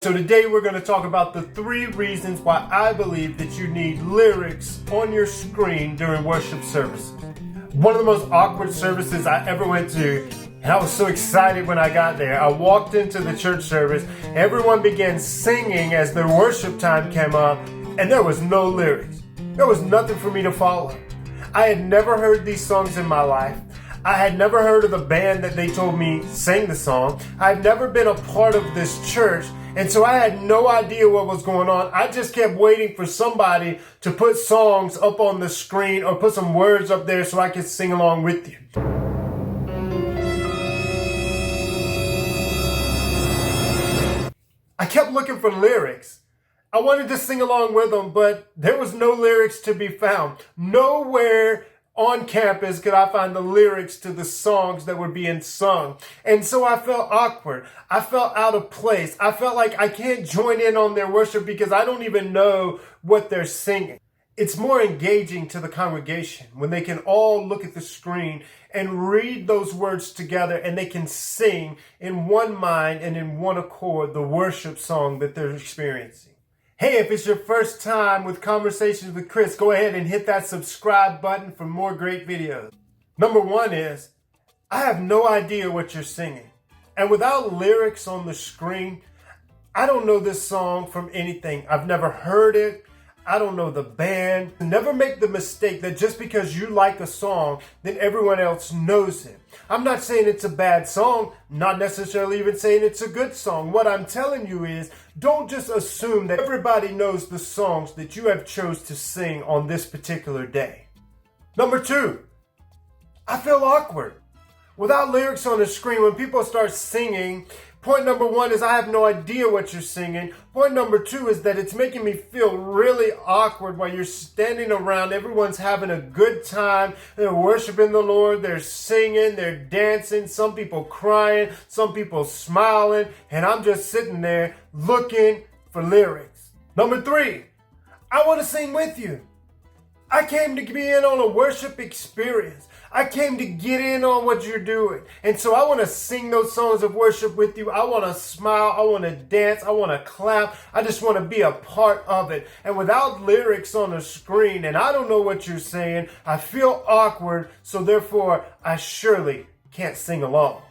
So today we're going to talk about the 3 reasons why I believe that you need lyrics on your screen during worship services. One of the most awkward services I ever went to, and I was so excited when I got there. I walked into the church service, everyone began singing as their worship time came up, and there was no lyrics. There was nothing for me to follow. I had never heard these songs in my life. I had never heard of the band that they told me sang the song. I had never been a part of this church, and so I had no idea what was going on. I just kept waiting for somebody to put songs up on the screen or put some words up there so I could sing along with you. I kept looking for lyrics. I wanted to sing along with them, but there was no lyrics to be found. Nowhere on campus could I find the lyrics to the songs that were being sung. And so I felt awkward. I felt out of place. I felt like I can't join in on their worship because I don't even know what they're singing. It's more engaging to the congregation when they can all look at the screen and read those words together, and they can sing in one mind and in one accord the worship song that they're experiencing. Hey, if it's your first time with Conversations with Chris, go ahead and hit that subscribe button for more great videos. Number 1 is, I have no idea what you're singing. And without lyrics on the screen, I don't know this song from anything. I've never heard it. I don't know the band. Never make the mistake that just because you like a song, then everyone else knows it. I'm not saying it's a bad song, not necessarily even saying it's a good song. What I'm telling you is, don't just assume that everybody knows the songs that you have chose to sing on this particular day. Number 2, I feel awkward. Without lyrics on the screen, when people start singing, point number 1 is I have no idea what you're singing. Point number 2 is that it's making me feel really awkward while you're standing around. Everyone's having a good time. They're worshiping the Lord. They're singing. They're dancing. Some people crying. Some people smiling. And I'm just sitting there looking for lyrics. Number 3, I want to sing with you. I came to be in on a worship experience. I came to get in on what you're doing. And so I want to sing those songs of worship with you. I want to smile. I want to dance. I want to clap. I just want to be a part of it. And without lyrics on the screen, and I don't know what you're saying, I feel awkward. So therefore, I surely can't sing along.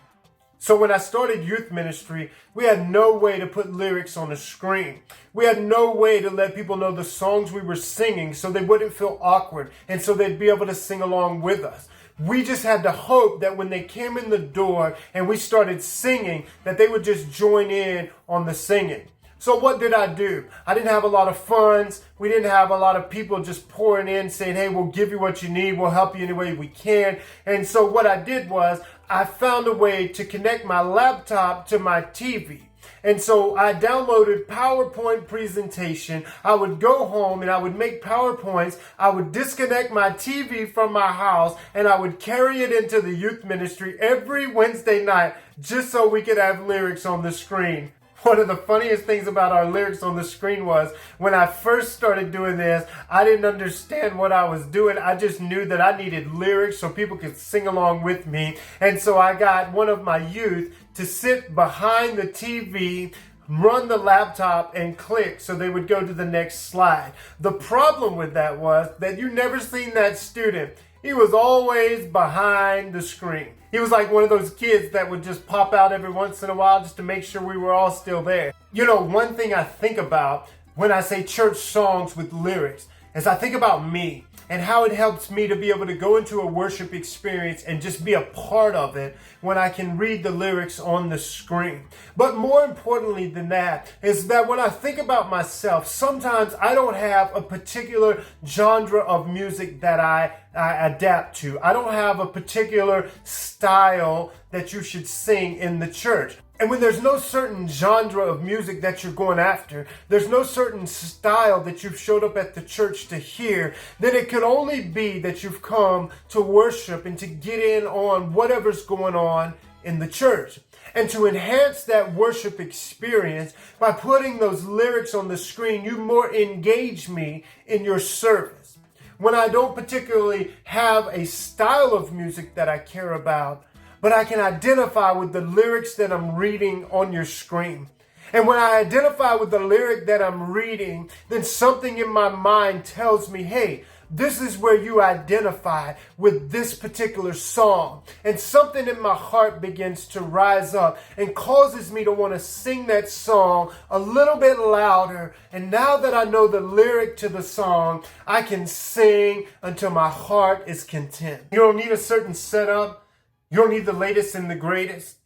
So when I started youth ministry, we had no way to put lyrics on the screen. We had no way to let people know the songs we were singing so they wouldn't feel awkward and so they'd be able to sing along with us. We just had to hope that when they came in the door and we started singing, that they would just join in on the singing. So what did I do? I didn't have a lot of funds. We didn't have a lot of people just pouring in saying, hey, we'll give you what you need. We'll help you any way we can. And so what I did was I found a way to connect my laptop to my TV. And so I downloaded PowerPoint presentation. I would go home and I would make PowerPoints. I would disconnect my TV from my house and I would carry it into the youth ministry every Wednesday night just so we could have lyrics on the screen. One of the funniest things about our lyrics on the screen was when I first started doing this, I didn't understand what I was doing. I just knew that I needed lyrics so people could sing along with me. And so I got one of my youth to sit behind the TV, run the laptop and click so they would go to the next slide. The problem with that was that you never seen that student. He was always behind the screen. He was like one of those kids that would just pop out every once in a while just to make sure we were all still there. You know, one thing I think about when I say church songs with lyrics is I think about me and how it helps me to be able to go into a worship experience and just be a part of it when I can read the lyrics on the screen. But more importantly than that is that when I think about myself, sometimes I don't have a particular genre of music that I adapt to. I don't have a particular style that you should sing in the church. And when there's no certain genre of music that you're going after, there's no certain style that you've showed up at the church to hear, then it could only be that you've come to worship and to get in on whatever's going on in the church. And to enhance that worship experience by putting those lyrics on the screen, you more engage me in your service. When I don't particularly have a style of music that I care about, but I can identify with the lyrics that I'm reading on your screen. And when I identify with the lyric that I'm reading, then something in my mind tells me, hey, this is where you identify with this particular song. And something in my heart begins to rise up and causes me to want to sing that song a little bit louder. And now that I know the lyric to the song, I can sing until my heart is content. You don't need a certain setup. You don't need the latest and the greatest.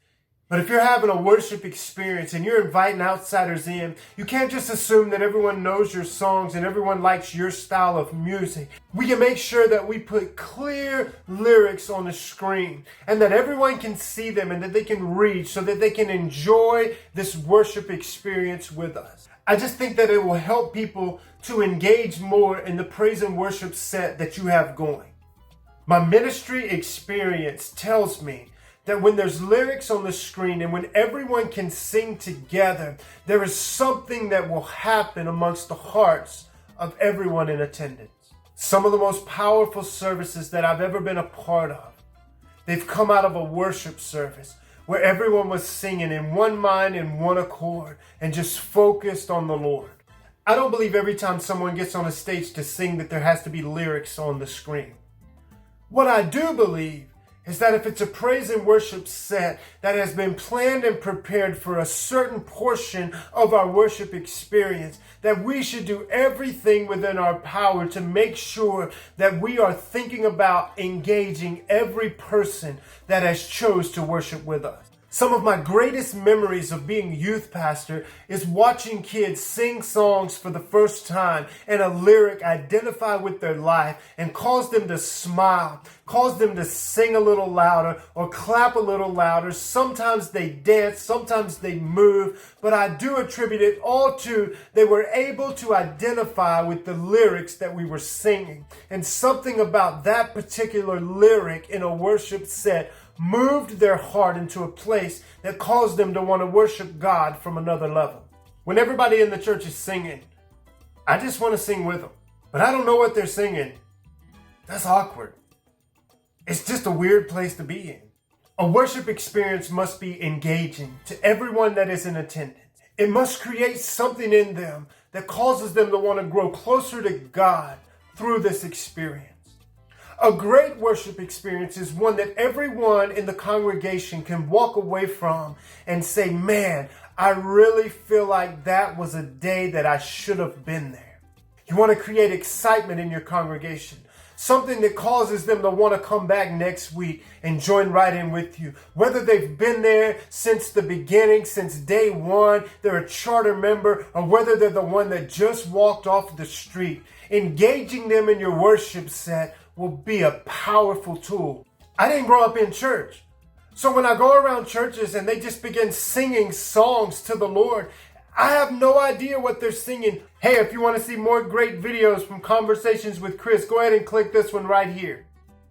But if you're having a worship experience and you're inviting outsiders in, you can't just assume that everyone knows your songs and everyone likes your style of music. We can make sure that we put clear lyrics on the screen and that everyone can see them and that they can read so that they can enjoy this worship experience with us. I just think that it will help people to engage more in the praise and worship set that you have going. My ministry experience tells me that when there's lyrics on the screen and when everyone can sing together, there is something that will happen amongst the hearts of everyone in attendance. Some of the most powerful services that I've ever been a part of, they've come out of a worship service where everyone was singing in one mind, in one accord, and just focused on the Lord. I don't believe every time someone gets on a stage to sing that there has to be lyrics on the screen. What I do believe is that if it's a praise and worship set that has been planned and prepared for a certain portion of our worship experience, that we should do everything within our power to make sure that we are thinking about engaging every person that has chose to worship with us. Some of my greatest memories of being youth pastor is watching kids sing songs for the first time and a lyric identify with their life and cause them to smile, cause them to sing a little louder or clap a little louder. Sometimes they dance, sometimes they move, but I do attribute it all to they were able to identify with the lyrics that we were singing. And something about that particular lyric in a worship set moved their heart into a place that caused them to want to worship God from another level. When everybody in the church is singing, I just want to sing with them, but I don't know what they're singing. That's awkward. It's just a weird place to be in. A worship experience must be engaging to everyone that is in attendance. It must create something in them that causes them to want to grow closer to God through this experience. A great worship experience is one that everyone in the congregation can walk away from and say, man, I really feel like that was a day that I should have been there. You want to create excitement in your congregation, something that causes them to want to come back next week and join right in with you. Whether they've been there since the beginning, since day one, they're a charter member, or whether they're the one that just walked off the street, engaging them in your worship set will be a powerful tool. I didn't grow up in church. So when I go around churches and they just begin singing songs to the Lord, I have no idea what they're singing. Hey, if you want to see more great videos from Conversations with Chris, go ahead and click this one right here.